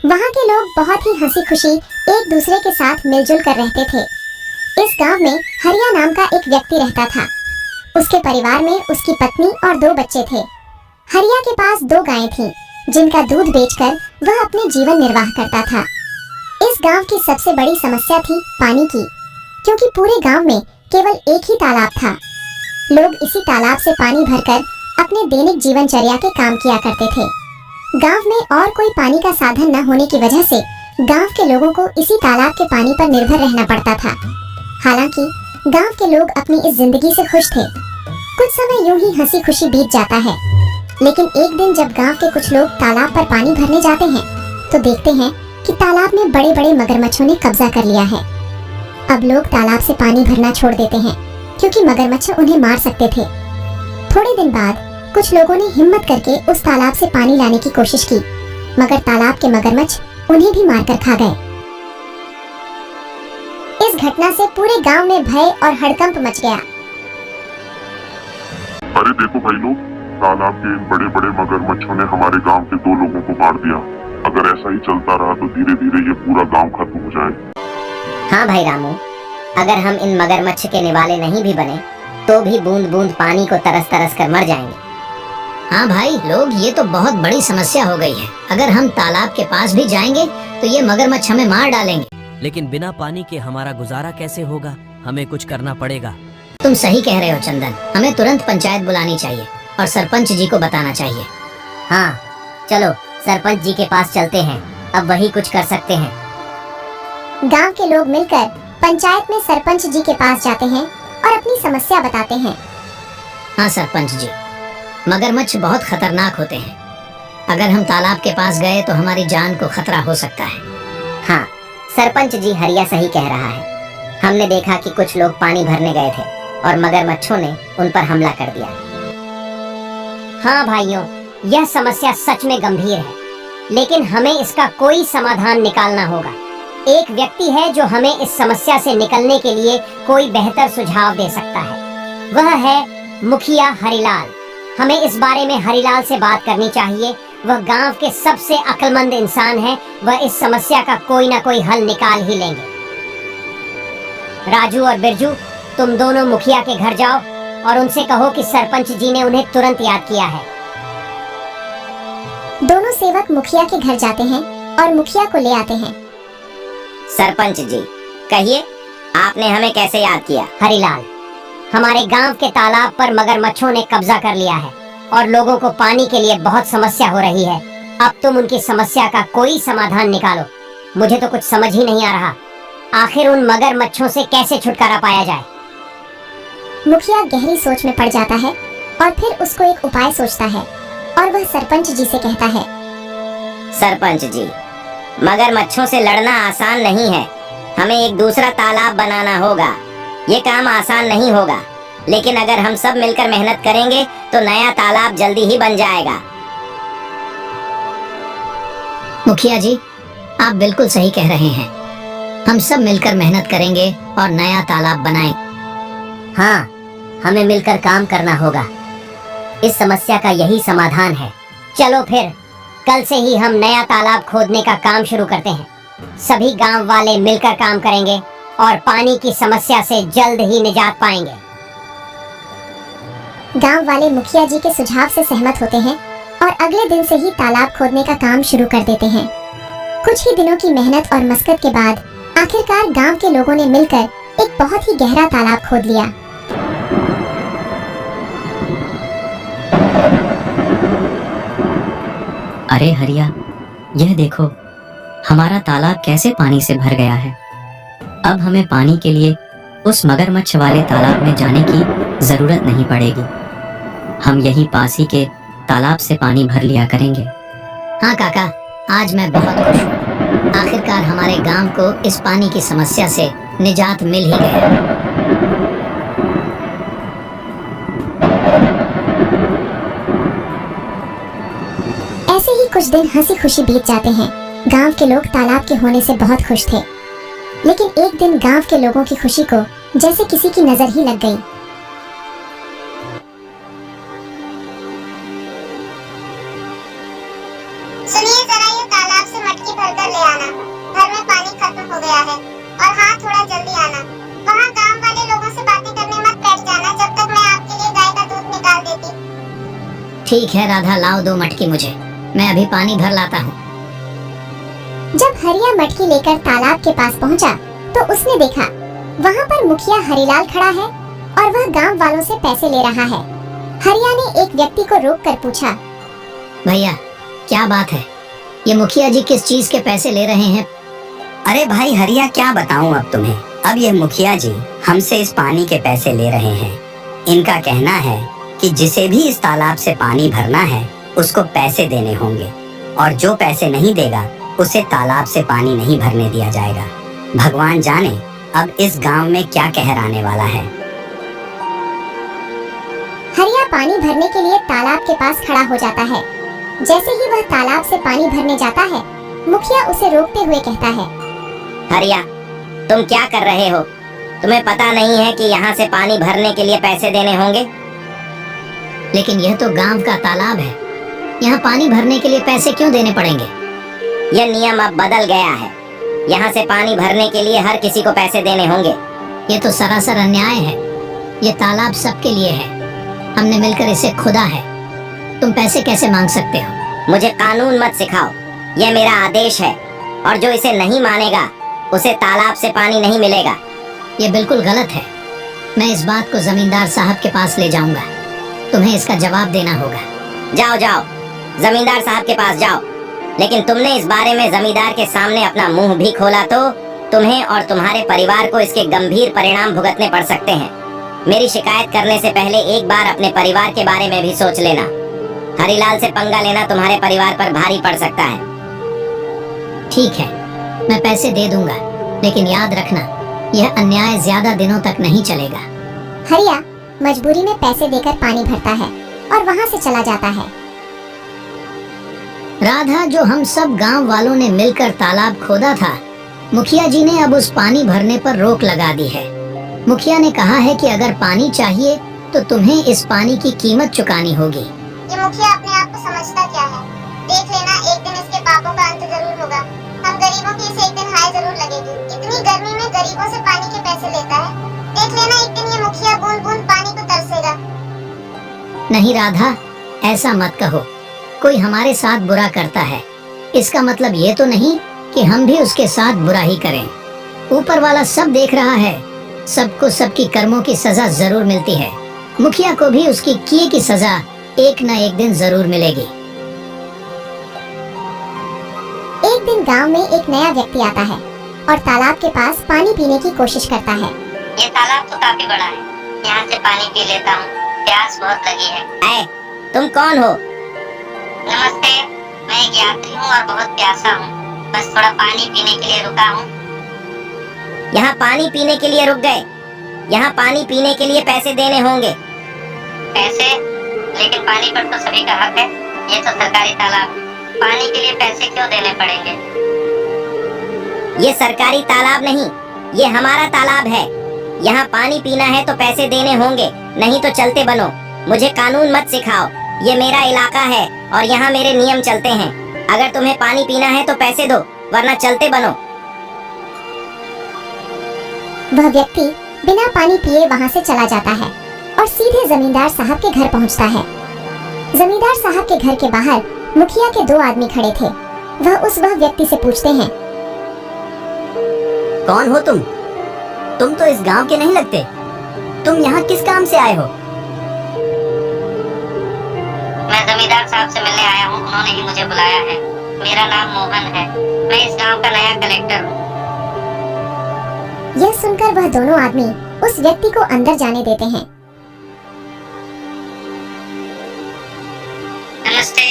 वहाँ के लोग बहुत ही हंसी खुशी एक दूसरे के साथ मिलजुल कर रहते थे। इस गांव में हरिया नाम का एक व्यक्ति रहता था। उसके परिवार में उसकी पत्नी और 2 बच्चे थे। हरिया के पास 2 गायें थीं, जिनका दूध बेचकर वह अपने जीवन निर्वाह करता था। इस गांव की सबसे बड़ी समस्या थी पानी की, क्योंकि पूरे गांव में केवल एक ही तालाब था। लोग इसी तालाब से पानी भरकर अपने दैनिक जीवनचर्या के काम किया करते थे। गांव में और कोई पानी का साधन न होने की वजह से गांव के लोगों को इसी तालाब के पानी पर निर्भर रहना पड़ता था। हालांकि गांव के लोग अपनी इस जिंदगी से खुश थे। कुछ समय यूं ही हंसी खुशी बीत जाता है, लेकिन एक दिन जब गांव के कुछ लोग तालाब पर पानी भरने जाते हैं तो देखते हैं कि तालाब में बड़े बड़े मगरमच्छों ने कब्जा कर लिया है। अब लोग तालाब से पानी भरना छोड़ देते हैं, क्योंकि मगरमच्छ उन्हें मार सकते थे। थोड़े दिन बाद कुछ लोगों ने हिम्मत करके उस तालाब से पानी लाने की कोशिश की, मगर तालाब के मगरमच्छ उन्हें भी मारकर खा गए। इस घटना से पूरे गांव में भय और हड़कंप मच गया। अरे देखो भाई लोग, तालाब के इन बड़े बड़े मगरमच्छों ने हमारे गांव के 2 लोगों को मार दिया। अगर ऐसा ही चलता रहा तो धीरे धीरे ये पूरा गांव खत्म हो जाएगा। हाँ भाई रामू, अगर हम इन मगरमच्छ के निवाले नहीं भी बने तो भी बूंद बूंद पानी को तरस तरस कर मर जाएंगे। हाँ भाई लोग, ये तो बहुत बड़ी समस्या हो गई है। अगर हम तालाब के पास भी जाएंगे तो ये मगरमच्छ हमें मार डालेंगे। लेकिन बिना पानी के हमारा गुजारा कैसे होगा? हमें कुछ करना पड़ेगा। तुम सही कह रहे हो चंदन, हमें तुरंत पंचायत बुलानी चाहिए और सरपंच जी को बताना चाहिए। हाँ चलो सरपंच जी के पास चलते हैं, अब वही कुछ कर सकते हैं। गांव के लोग मिलकर पंचायत में सरपंच जी के पास जाते हैं और अपनी समस्या बताते हैं। हाँ सरपंच जी, मगरमच्छ बहुत खतरनाक होते हैं। अगर हम तालाब के पास गए तो हमारी जान को खतरा हो सकता है। हाँ सरपंच जी, हरिया सही कह रहा है। हमने देखा कि कुछ लोग पानी भरने गए थे और मगरमच्छों ने उन पर हमला कर दिया। हाँ भाइयों, यह समस्या सच में गंभीर है, लेकिन हमें इसका कोई समाधान निकालना होगा। एक व्यक्ति है जो हमें इस समस्या से निकलने के लिए कोई बेहतर सुझाव दे सकता है। वह है मुखिया हरिलाल। हमें इस बारे में हरिलाल से बात करनी चाहिए। वह गांव के सबसे अक्लमंद इंसान है। वह इस समस्या का कोई ना कोई हल निकाल ही लेंगे। राजू और बिरजू, तुम दोनों मुखिया के घर जाओ और उनसे कहो कि सरपंच जी ने उन्हें तुरंत याद किया है। दोनों सेवक मुखिया के घर जाते हैं और मुखिया को ले आते हैं। सरपंच जी, कहिए आपने हमें कैसे याद किया? हरिलाल, हमारे गांव के तालाब पर मगरमच्छों ने कब्जा कर लिया है और लोगों को पानी के लिए बहुत समस्या हो रही है। अब तुम उनकी समस्या का कोई समाधान निकालो। मुझे तो कुछ समझ ही नहीं आ रहा, आखिर उन मगरमच्छों से कैसे छुटकारा पाया जाए। मुखिया गहरी सोच में पड़ जाता है और फिर उसको एक उपाय सोचता है और वह सरपंच जी से कहता है। सरपंच जी, मगरमच्छों से लड़ना आसान नहीं है। हमें एक दूसरा तालाब बनाना होगा। ये काम आसान नहीं होगा, लेकिन अगर हम सब मिलकर मेहनत करेंगे तो नया तालाब जल्दी ही बन जाएगा। मुखिया जी, आप बिल्कुल सही कह रहे हैं। हम सब मिलकर मेहनत करेंगे और नया तालाब बनाएं। हाँ, हमें मिलकर काम करना होगा। इस समस्या का यही समाधान है। चलो फिर कल से ही हम नया तालाब खोदने का काम शुरू करते हैं। सभी गांव वाले मिलकर काम करेंगे और पानी की समस्या से जल्द ही निजात पाएंगे। गांव वाले मुखिया जी के सुझाव से सहमत होते हैं और अगले दिन से ही तालाब खोदने का काम शुरू कर देते हैं। कुछ ही दिनों की मेहनत और मशक्कत के बाद आखिरकार गांव के लोगों ने मिलकर एक बहुत ही गहरा तालाब खोद लिया। अरे हरिया, यह देखो, हमारा तालाब कैसे पानी से भर गया है। अब हमें पानी के लिए उस मगरमच्छ वाले तालाब में जाने की जरूरत नहीं पड़ेगी। हम यही पास ही के तालाब से पानी भर लिया करेंगे। हाँ काका, आज मैं बहुत खुश हूँ। आखिरकार हमारे गांव को इस पानी की समस्या से निजात मिल ही गया। ऐसे ही कुछ दिन हंसी खुशी बीत जाते हैं। गांव के लोग तालाब के होने से बहुत खुश थे, लेकिन एक दिन गांव के लोगों की खुशी को जैसे किसी की नजर ही लग गई। सुनिए जरा, ये तालाब से मटकी भर ठीक है राधा, लाओ 2 मटकी मुझे, मैं अभी पानी भर लाता हूँ। जब हरिया मटकी लेकर तालाब के पास पहुंचा, तो उसने देखा वहाँ पर मुखिया हरिलाल खड़ा है और वह गांव वालों से पैसे ले रहा है। हरिया ने एक व्यक्ति को रोक कर पूछा, भैया क्या बात है, ये मुखिया जी किस चीज के पैसे ले रहे हैं? अरे भाई हरिया, क्या बताऊं अब तुम्हें। अब ये मुखिया जी हमसे इस पानी के पैसे ले रहे हैं। इनका कहना है कि जिसे भी इस तालाब से पानी भरना है उसको पैसे देने होंगे, और जो पैसे नहीं देगा उसे तालाब से पानी नहीं भरने दिया जाएगा। भगवान जाने अब इस गांव में क्या कहर आने वाला है। हरिया पानी भरने के लिए तालाब के पास खड़ा हो जाता है। जैसे ही वह तालाब से पानी भरने जाता है, मुखिया उसे रोकते हुए कहता है, हरिया, तुम क्या कर रहे हो? तुम्हें पता नहीं है कि यहाँ से पानी भरने के लिए पैसे देने होंगे? लेकिन यह तो गांव का तालाब है, यहाँ पानी भरने के लिए पैसे क्यों देने पड़ेंगे? यह नियम अब बदल गया है। यहाँ से पानी भरने के लिए हर किसी को पैसे देने होंगे। ये तो सरासर अन्याय है। ये तालाब सबके लिए है, हमने मिलकर इसे खोदा है। तुम पैसे कैसे मांग सकते हो? मुझे कानून मत सिखाओ, यह मेरा आदेश है, और जो इसे नहीं मानेगा उसे तालाब से पानी नहीं मिलेगा। ये बिल्कुल गलत है। मैं इस बात को जमींदार साहब के पास ले जाऊंगा, तुम्हें इसका जवाब देना होगा। जाओ जाओ, जमींदार साहब के पास जाओ, लेकिन तुमने इस बारे में जमींदार के सामने अपना मुंह भी खोला तो तुम्हें और तुम्हारे परिवार को इसके गंभीर परिणाम भुगतने पड़ सकते हैं। मेरी शिकायत करने से पहले एक बार अपने परिवार के बारे में भी सोच लेना। हरिलाल से पंगा लेना तुम्हारे परिवार पर भारी पड़ सकता है। ठीक है, मैं पैसे दे दूंगा, लेकिन याद रखना यह अन्याय ज्यादा दिनों तक नहीं चलेगा। हरिया मजबूरी में पैसे देकर पानी भरता है और वहाँ से चला जाता है। राधा, जो हम सब गांव वालों ने मिलकर तालाब खोदा था, मुखिया जी ने अब उस पानी भरने पर रोक लगा दी है। मुखिया ने कहा है कि अगर पानी चाहिए तो तुम्हें इस पानी की कीमत चुकानी होगी। ये मुखिया अपने आप को समझता क्या है? देख लेना, एक दिन इसके पापों का अंत जरूर होगा। हम गरीबों की इसे एक दिन हाय जरूर लगेगी। इतनी गर्मी में गरीबों से पानी के पैसे लेता है। देख लेना, एक दिन ये मुखिया बूंद बूंद पानी को तरसेगा। नहीं राधा, ऐसा मत कहो। कोई हमारे साथ बुरा करता है, इसका मतलब ये तो नहीं कि हम भी उसके साथ बुरा ही करें। ऊपर वाला सब देख रहा है, सबको सबकी कर्मों की सजा जरूर मिलती है। मुखिया को भी उसकी किए की सजा एक न एक दिन जरूर मिलेगी। एक दिन गांव में एक नया व्यक्ति आता है और तालाब के पास पानी पीने की कोशिश करता है। ये तालाब तो काफी बड़ा है, यहाँ से पानी पी लेता हूँ, प्यास बहुत लगी है। तुम कौन हो? नमस्ते, मैं एक यात्री हूँ और बहुत प्यासा हूँ, बस थोड़ा पानी पीने के लिए रुका हूँ। यहाँ पानी पीने के लिए रुक गए? यहाँ पानी पीने के लिए पैसे देने होंगे। पैसे? लेकिन पानी पर तो सभी का हक है, ये तो सरकारी तालाब, पानी के लिए पैसे क्यों देने पड़ेंगे? ये सरकारी तालाब नहीं, ये हमारा तालाब है। यहाँ पानी पीना है तो पैसे देने होंगे, नहीं तो चलते बनो। मुझे कानून मत सिखाओ, ये मेरा इलाका है और यहाँ मेरे नियम चलते हैं। अगर तुम्हें पानी पीना है तो पैसे दो, वरना चलते बनो। वह व्यक्ति बिना पानी पिए वहाँ से चला जाता है और सीधे जमींदार साहब के घर पहुँचता है। जमींदार साहब के घर के बाहर मुखिया के 2 आदमी खड़े थे। वह व्यक्ति से पूछते हैं, कौन हो तुम? तुम तो इस गांव के नहीं लगते। तुम यहाँ किस काम से आए हो? मैं जमींदार साहब से मिलने आया हूँ, उन्होंने ही मुझे बुलाया है। मेरा नाम मोहन है, मैं इस गांव का नया कलेक्टर हूँ। यह सुनकर वह दोनों आदमी उस व्यक्ति को अंदर जाने देते हैं। नमस्ते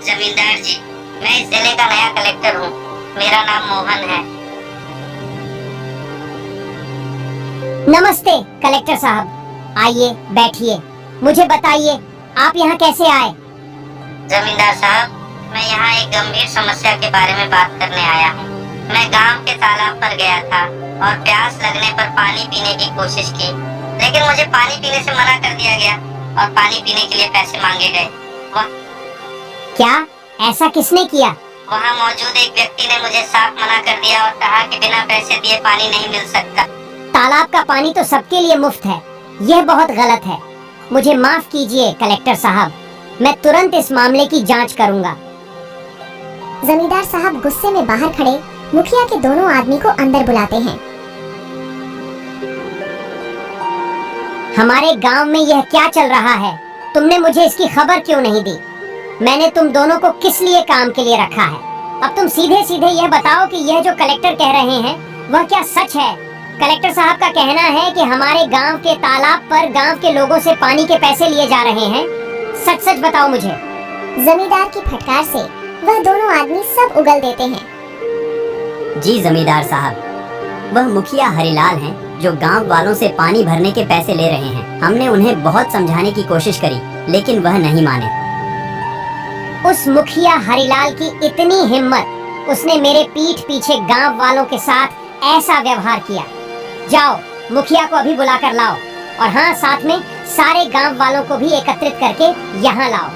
जमींदार जी, मैं इस जिले का नया कलेक्टर हूँ, मेरा नाम मोहन है। नमस्ते कलेक्टर साहब, आइए बैठिए। मुझे बताइए आप यहाँ कैसे आए? जमींदार साहब, मैं यहाँ एक गंभीर समस्या के बारे में बात करने आया हूँ। मैं गांव के तालाब पर गया था और प्यास लगने पर पानी पीने की कोशिश की, लेकिन मुझे पानी पीने से मना कर दिया गया और पानी पीने के लिए पैसे मांगे गए। क्या ऐसा किसने किया? वहाँ मौजूद एक व्यक्ति ने मुझे साफ मना कर दिया और कहा कि बिना पैसे दिए पानी नहीं मिल सकता। तालाब का पानी तो सबके लिए मुफ्त है, यह बहुत गलत है। मुझे माफ कीजिए कलेक्टर साहब, मैं तुरंत इस मामले की जांच करूंगा। जमींदार साहब गुस्से में बाहर खड़े मुखिया के दोनों आदमी को अंदर बुलाते हैं। हमारे गांव में यह क्या चल रहा है? तुमने मुझे इसकी खबर क्यों नहीं दी? मैंने तुम दोनों को किस लिए काम के लिए रखा है? अब तुम सीधे सीधे यह बताओ कि यह जो कलेक्टर कह रहे हैं वह क्या सच है? कलेक्टर साहब का कहना है कि हमारे गांव के तालाब पर गांव के लोगों से पानी के पैसे लिए जा रहे हैं। सच सच बताओ मुझे। जमींदार की फटकार से वह दोनों आदमी सब उगल देते हैं। जी जमींदार साहब, वह मुखिया हरिलाल हैं जो गांव वालों से पानी भरने के पैसे ले रहे हैं। हमने उन्हें बहुत समझाने की कोशिश करी लेकिन वह नहीं माने। उस मुखिया हरिलाल की इतनी हिम्मत, उसने मेरे पीठ पीछे गांव वालों के साथ ऐसा व्यवहार किया। जाओ मुखिया को अभी बुला कर लाओ, और हाँ, साथ में सारे गांव वालों को भी एकत्रित करके यहाँ लाओ।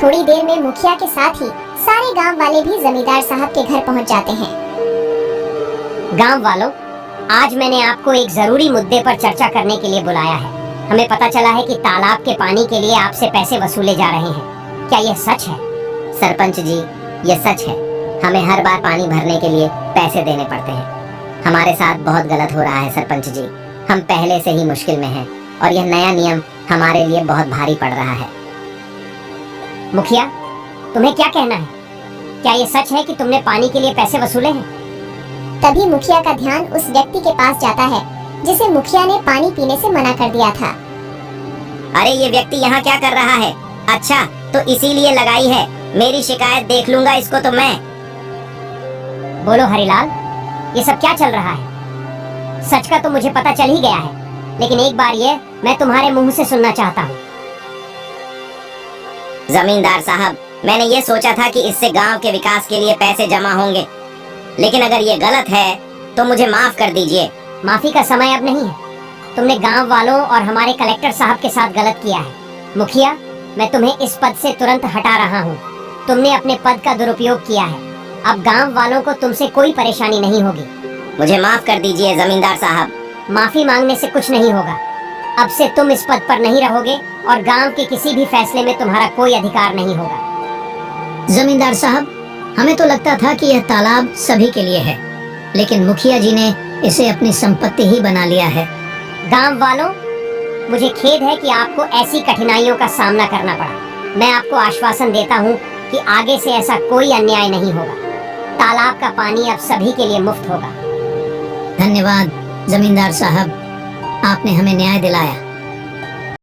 थोड़ी देर में मुखिया के साथ ही सारे गांव वाले भी जमींदार साहब के घर पहुंच जाते हैं। गांव वालों, आज मैंने आपको एक जरूरी मुद्दे पर चर्चा करने के लिए बुलाया है। हमें पता चला है कि तालाब के पानी के लिए आपसे पैसे वसूले जा रहे हैं। क्या यह सच है? सरपंच जी, यह सच है। हमें हर बार पानी भरने के लिए पैसे देने पड़ते हैं। हमारे साथ बहुत गलत हो रहा है सरपंच जी। हम पहले से ही मुश्किल में हैं और यह नया नियम हमारे लिए बहुत भारी पड़ रहा है। मुखिया, तुम्हें क्या कहना है? क्या यह सच है कि तुमने पानी के लिए पैसे वसूले हैं? तभी मुखिया का ध्यान उस व्यक्ति के पास जाता है जिसे मुखिया ने पानी पीने से मना कर दिया था। अरे ये व्यक्ति यहाँ क्या कर रहा है? अच्छा, तो इसीलिए लगाई है। मेरी शिकायत देख लूंगा इसको तो मैं। बोलो हरिलाल, ये सब क्या चल रहा है? सच का तो मुझे पता चल ही गया है, लेकिन एक बार ये मैं तुम्हारे मुंह से सुनना चाहता हूँ। जमींदार साहब, मैंने ये सोचा था कि इससे गांव के विकास के लिए पैसे जमा होंगे, लेकिन अगर ये गलत है तो मुझे माफ कर दीजिए। माफी का समय अब नहीं है। तुमने गांव वालों और हमारे कलेक्टर साहब के साथ गलत किया है। मुखिया, मैं तुम्हें इस पद से तुरंत हटा रहा हूँ। तुमने अपने पद का दुरुपयोग किया है। अब गांव वालों को तुमसे कोई परेशानी नहीं होगी। मुझे माफ कर दीजिए जमींदार साहब। माफी मांगने से कुछ नहीं होगा। अब से तुम इस पद पर नहीं रहोगे और गांव के किसी भी फैसले में तुम्हारा कोई अधिकार नहीं होगा। जमींदार साहब, हमें तो लगता था कि यह तालाब सभी के लिए है, लेकिन मुखिया जी ने इसे अपनी संपत्ति ही बना लिया है। गांव वालों, मुझे खेद है कि आपको ऐसी कठिनाइयों का सामना करना पड़ा। मैं आपको आश्वासन देता हूँ कि आगे से ऐसा कोई अन्याय नहीं होगा। तालाब का पानी अब सभी के लिए मुफ्त होगा। धन्यवाद जमींदार साहब, आपने हमें न्याय दिलाया।